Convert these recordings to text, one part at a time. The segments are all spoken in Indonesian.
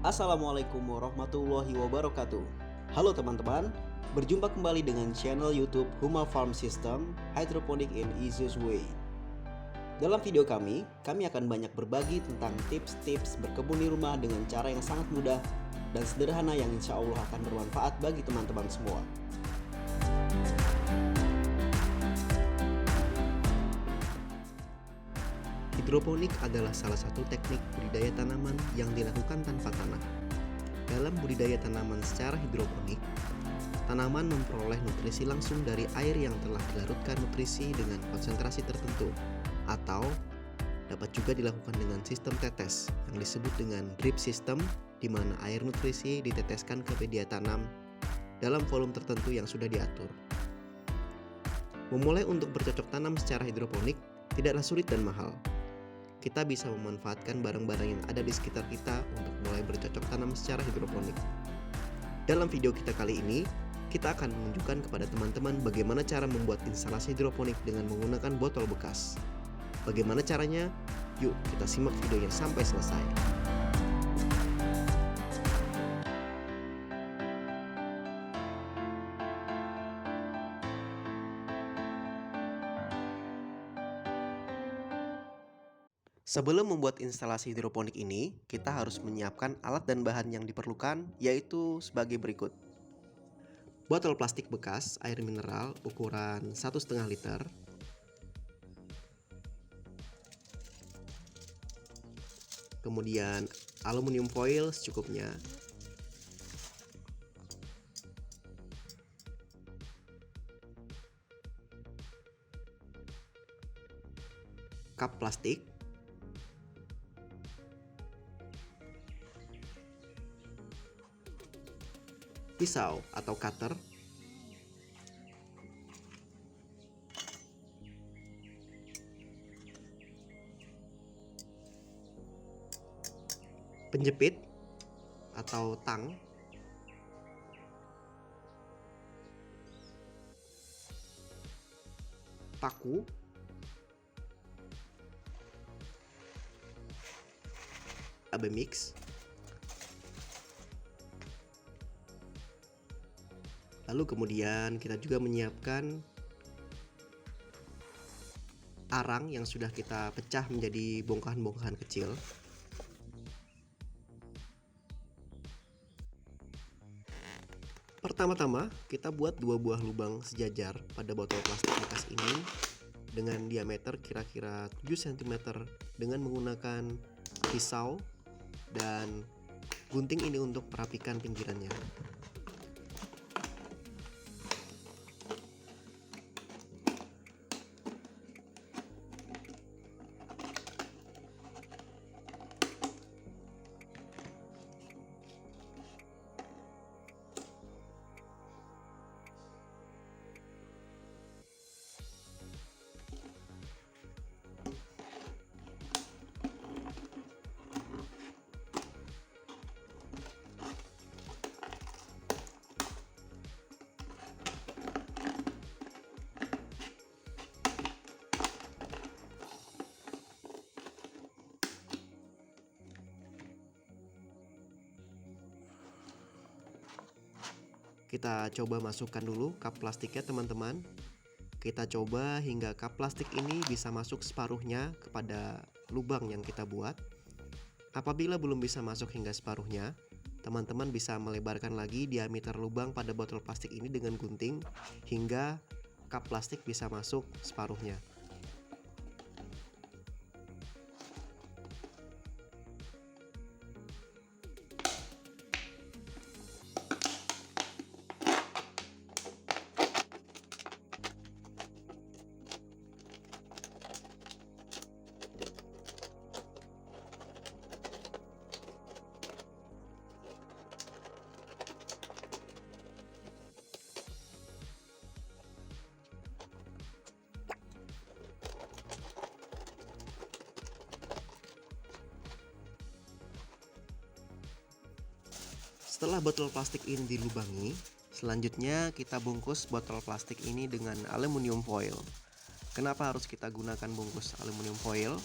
Assalamualaikum warahmatullahi wabarakatuh. Halo teman-teman, berjumpa kembali dengan channel YouTube Huma Farm System Hydroponic in Easiest Way. Dalam video kami akan banyak berbagi tentang tips-tips berkebun di rumah dengan cara yang sangat mudah dan sederhana yang insya Allah akan bermanfaat bagi teman-teman semua. Hidroponik adalah salah satu teknik budidaya tanaman yang dilakukan tanpa tanah. Dalam budidaya tanaman secara hidroponik, tanaman memperoleh nutrisi langsung dari air yang telah dilarutkan nutrisi dengan konsentrasi tertentu, atau dapat juga dilakukan dengan sistem tetes yang disebut dengan drip system, di mana air nutrisi diteteskan ke media tanam dalam volume tertentu yang sudah diatur. Memulai untuk bercocok tanam secara hidroponik tidaklah sulit dan mahal. Kita bisa memanfaatkan barang-barang yang ada di sekitar kita untuk mulai bercocok tanam secara hidroponik. Dalam video kita kali ini, kita akan menunjukkan kepada teman-teman bagaimana cara membuat instalasi hidroponik dengan menggunakan botol bekas. Bagaimana caranya? Yuk kita simak videonya sampai selesai. Sebelum membuat instalasi hidroponik ini, kita harus menyiapkan alat dan bahan yang diperlukan, yaitu sebagai berikut. Botol plastik bekas air mineral ukuran 1,5 liter. Kemudian aluminium foil secukupnya. Cup plastik. Pisau atau cutter, penjepit atau tang, paku, AB mix. Lalu kemudian kita juga menyiapkan arang yang sudah kita pecah menjadi bongkahan-bongkahan kecil. Pertama-tama kita buat 2 buah lubang sejajar pada botol plastik bekas ini dengan diameter kira-kira 7 cm dengan menggunakan pisau dan gunting ini untuk merapikan pinggirannya. Kita coba masukkan dulu cup plastiknya teman-teman. Kita coba hingga cup plastik ini bisa masuk separuhnya kepada lubang yang kita buat. Apabila belum bisa masuk hingga separuhnya, teman-teman bisa melebarkan lagi diameter lubang pada botol plastik ini dengan gunting hingga cup plastik bisa masuk separuhnya. Setelah botol plastik ini dilubangi, selanjutnya kita bungkus botol plastik ini dengan aluminium foil. Kenapa harus kita gunakan bungkus aluminium foil?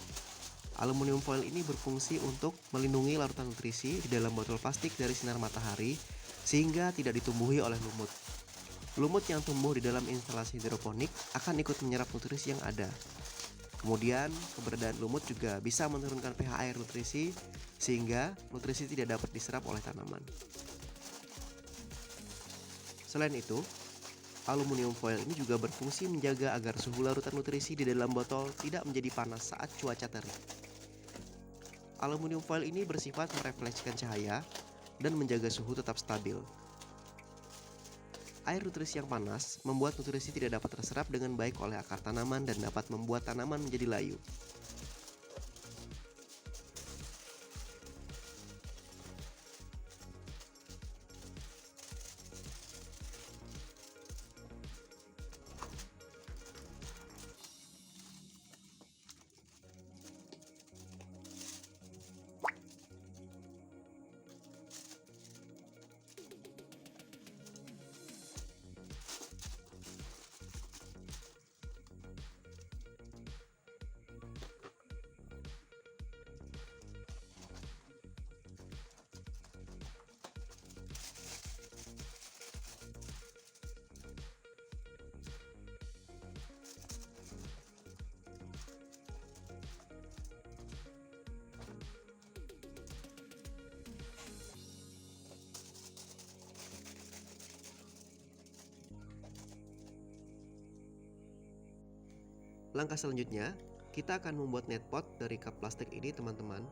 Aluminium foil ini berfungsi untuk melindungi larutan nutrisi di dalam botol plastik dari sinar matahari sehingga tidak ditumbuhi oleh lumut. Lumut yang tumbuh di dalam instalasi hidroponik akan ikut menyerap nutrisi yang ada. Kemudian, keberadaan lumut juga bisa menurunkan pH air nutrisi sehingga nutrisi tidak dapat diserap oleh tanaman. Selain itu, aluminium foil ini juga berfungsi menjaga agar suhu larutan nutrisi di dalam botol tidak menjadi panas saat cuaca terik. Aluminium foil ini bersifat merefleksikan cahaya dan menjaga suhu tetap stabil. Air nutrisi yang panas membuat nutrisi tidak dapat terserap dengan baik oleh akar tanaman dan dapat membuat tanaman menjadi layu. Langkah selanjutnya, kita akan membuat netpot dari cup plastik ini, teman-teman.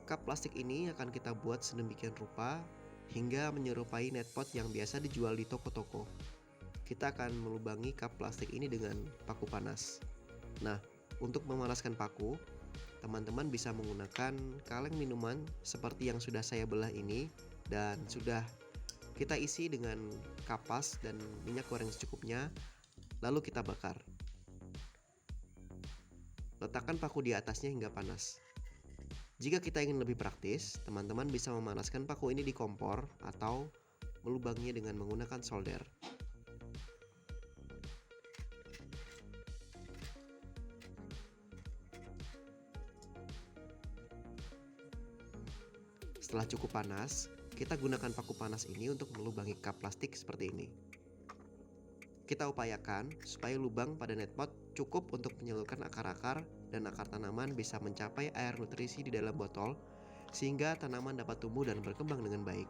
Cup plastik ini akan kita buat sedemikian rupa hingga menyerupai netpot yang biasa dijual di toko-toko. Kita akan melubangi cup plastik ini dengan paku panas. Nah, untuk memanaskan paku, teman-teman bisa menggunakan kaleng minuman seperti yang sudah saya belah ini dan sudah kita isi dengan kapas dan minyak goreng secukupnya, lalu kita bakar. Letakkan paku di atasnya hingga panas. Jika kita ingin lebih praktis, teman-teman bisa memanaskan paku ini di kompor atau melubanginya dengan menggunakan solder. Setelah cukup panas, kita gunakan paku panas ini untuk melubangi cup plastik seperti ini. Kita upayakan supaya lubang pada netpot cukup untuk menyalurkan akar-akar dan akar tanaman bisa mencapai air nutrisi di dalam botol sehingga tanaman dapat tumbuh dan berkembang dengan baik.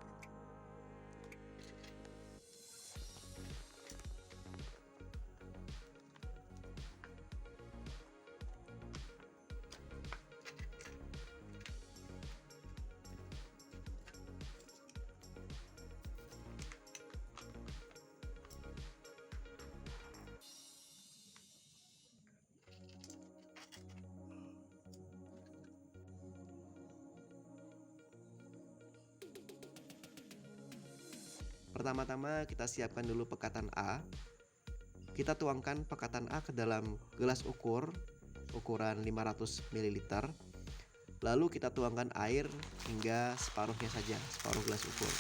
Pertama-tama kita siapkan dulu pekatan A. Kita tuangkan pekatan A ke dalam gelas ukuran 500 ml. Lalu kita tuangkan air hingga separuhnya saja, separuh gelas ukur.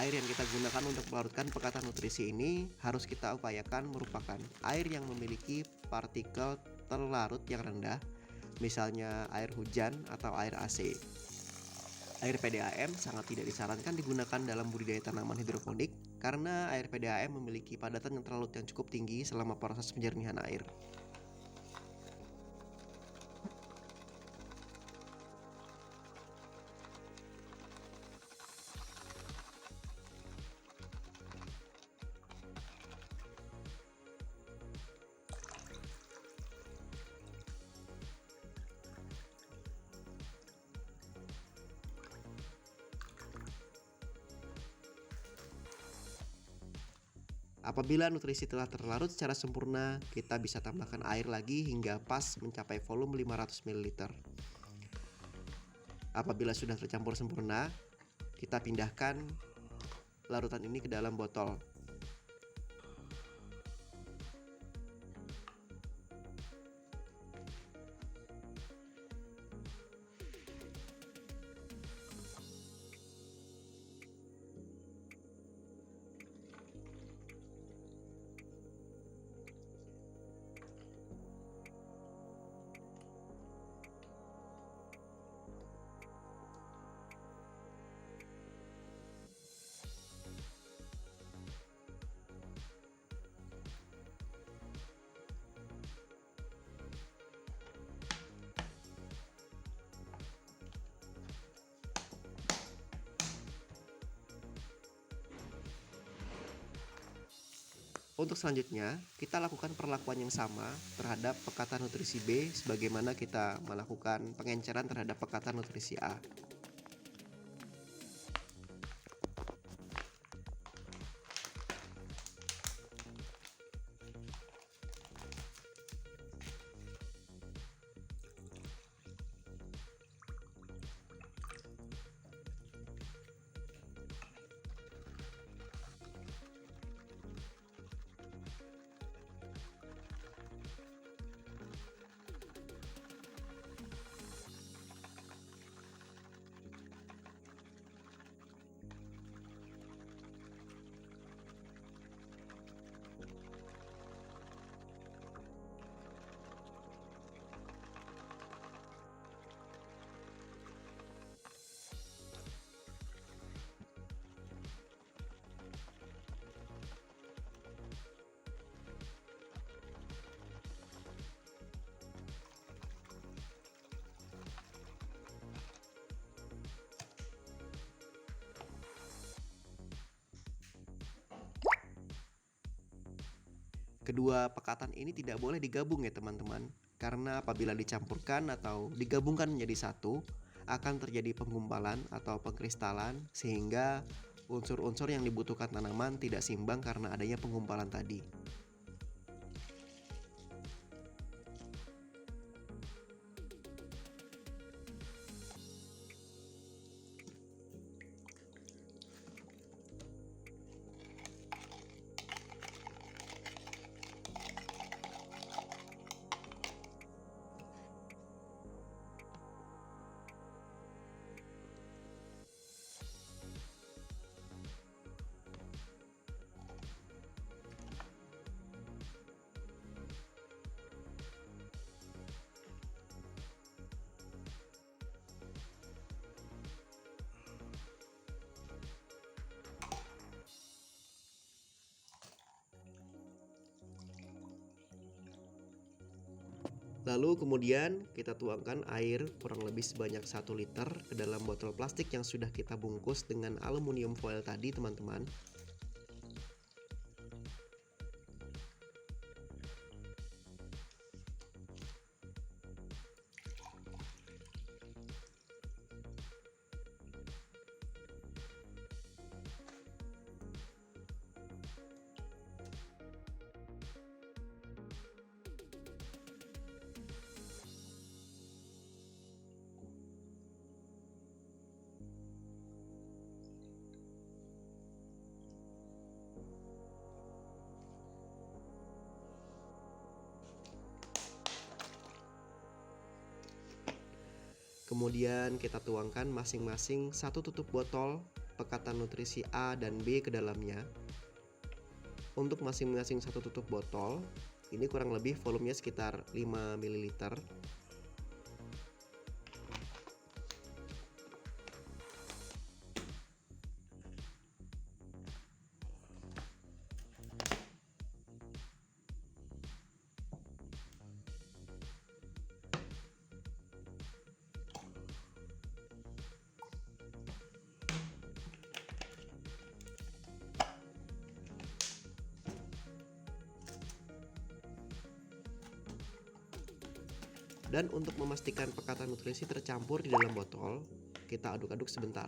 Air yang kita gunakan untuk melarutkan pekatan nutrisi ini harus kita upayakan merupakan air yang memiliki partikel terlarut yang rendah, misalnya air hujan atau air AC. Air PDAM sangat tidak disarankan digunakan dalam budidaya tanaman hidroponik karena air PDAM memiliki padatan yang terlalu yang cukup tinggi selama proses penjernihan air. Apabila nutrisi telah terlarut secara sempurna, kita bisa tambahkan air lagi hingga pas mencapai volume 500 ml. Apabila sudah tercampur sempurna, kita pindahkan larutan ini ke dalam botol. Untuk selanjutnya, kita lakukan perlakuan yang sama terhadap pekatan nutrisi B sebagaimana kita melakukan pengenceran terhadap pekatan nutrisi A. Kedua pekatan ini tidak boleh digabung ya teman-teman, karena apabila dicampurkan atau digabungkan menjadi satu, akan terjadi penggumpalan atau pengkristalan sehingga unsur-unsur yang dibutuhkan tanaman tidak seimbang karena adanya penggumpalan tadi. Lalu kemudian kita tuangkan air kurang lebih sebanyak 1 liter ke dalam botol plastik yang sudah kita bungkus dengan aluminium foil tadi teman-teman. Kemudian kita tuangkan masing-masing 1 tutup botol pekatan nutrisi A dan B ke dalamnya. Untuk masing-masing 1 tutup botol, ini kurang lebih volumenya sekitar 5 ml. Dan untuk memastikan pekatan nutrisi tercampur di dalam botol, kita aduk-aduk sebentar.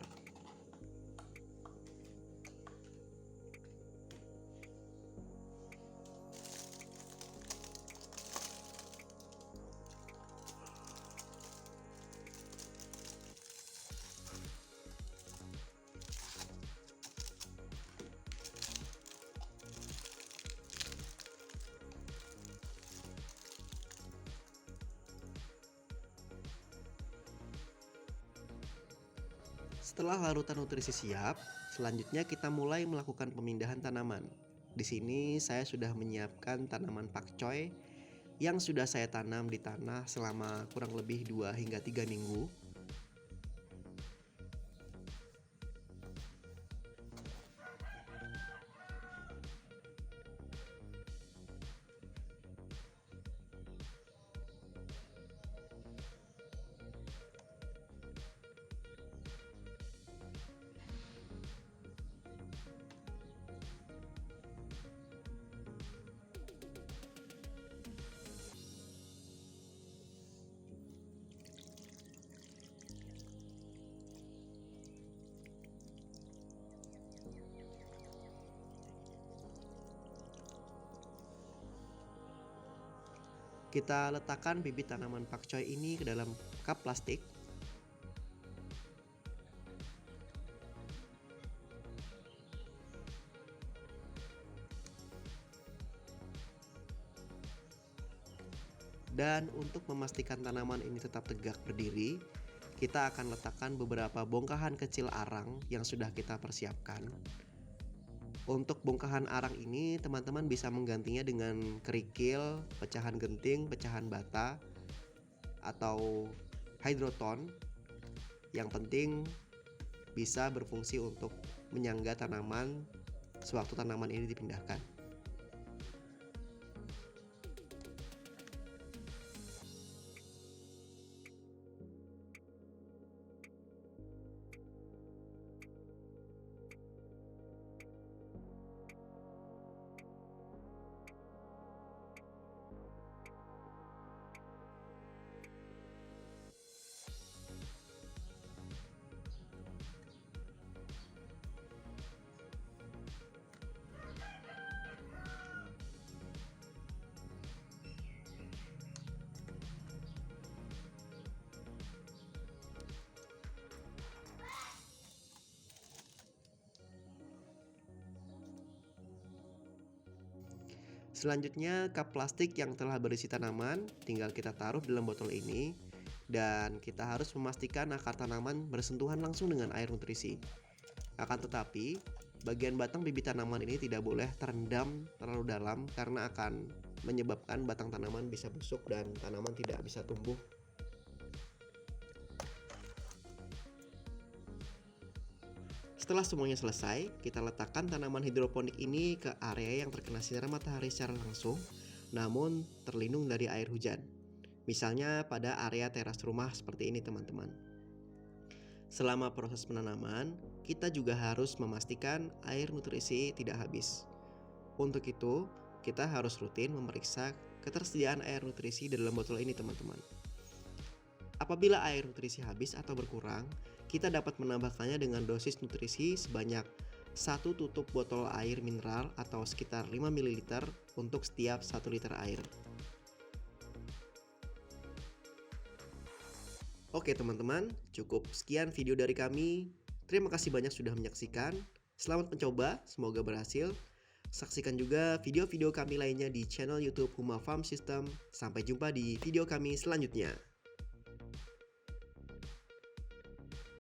Setelah larutan nutrisi siap, selanjutnya kita mulai melakukan pemindahan tanaman. Di sini saya sudah menyiapkan tanaman pakcoy yang sudah saya tanam di tanah selama kurang lebih 2 hingga 3 minggu. Kita letakkan bibit tanaman pakcoy ini ke dalam cup plastik. Dan untuk memastikan tanaman ini tetap tegak berdiri, kita akan letakkan beberapa bongkahan kecil arang yang sudah kita persiapkan. Untuk bongkahan arang ini, teman-teman bisa menggantinya dengan kerikil, pecahan genting, pecahan bata, atau hydroton. Yang penting bisa berfungsi untuk menyangga tanaman sewaktu tanaman ini dipindahkan. Selanjutnya, cup plastik yang telah berisi tanaman tinggal kita taruh dalam botol ini, dan kita harus memastikan akar tanaman bersentuhan langsung dengan air nutrisi. Akan tetapi, bagian batang bibit tanaman ini tidak boleh terendam terlalu dalam karena akan menyebabkan batang tanaman bisa busuk dan tanaman tidak bisa tumbuh. Setelah semuanya selesai, kita letakkan tanaman hidroponik ini ke area yang terkena sinar matahari secara langsung, namun terlindung dari air hujan. Misalnya pada area teras rumah seperti ini, teman-teman. Selama proses penanaman, kita juga harus memastikan air nutrisi tidak habis. Untuk itu, kita harus rutin memeriksa ketersediaan air nutrisi di dalam botol ini, teman-teman. Apabila air nutrisi habis atau berkurang, kita dapat menambahkannya dengan dosis nutrisi sebanyak 1 tutup botol air mineral atau sekitar 5 ml untuk setiap 1 liter air. Oke teman-teman, cukup sekian video dari kami. Terima kasih banyak sudah menyaksikan. Selamat mencoba, semoga berhasil. Saksikan juga video-video kami lainnya di channel YouTube Huma Farm System. Sampai jumpa di video kami selanjutnya.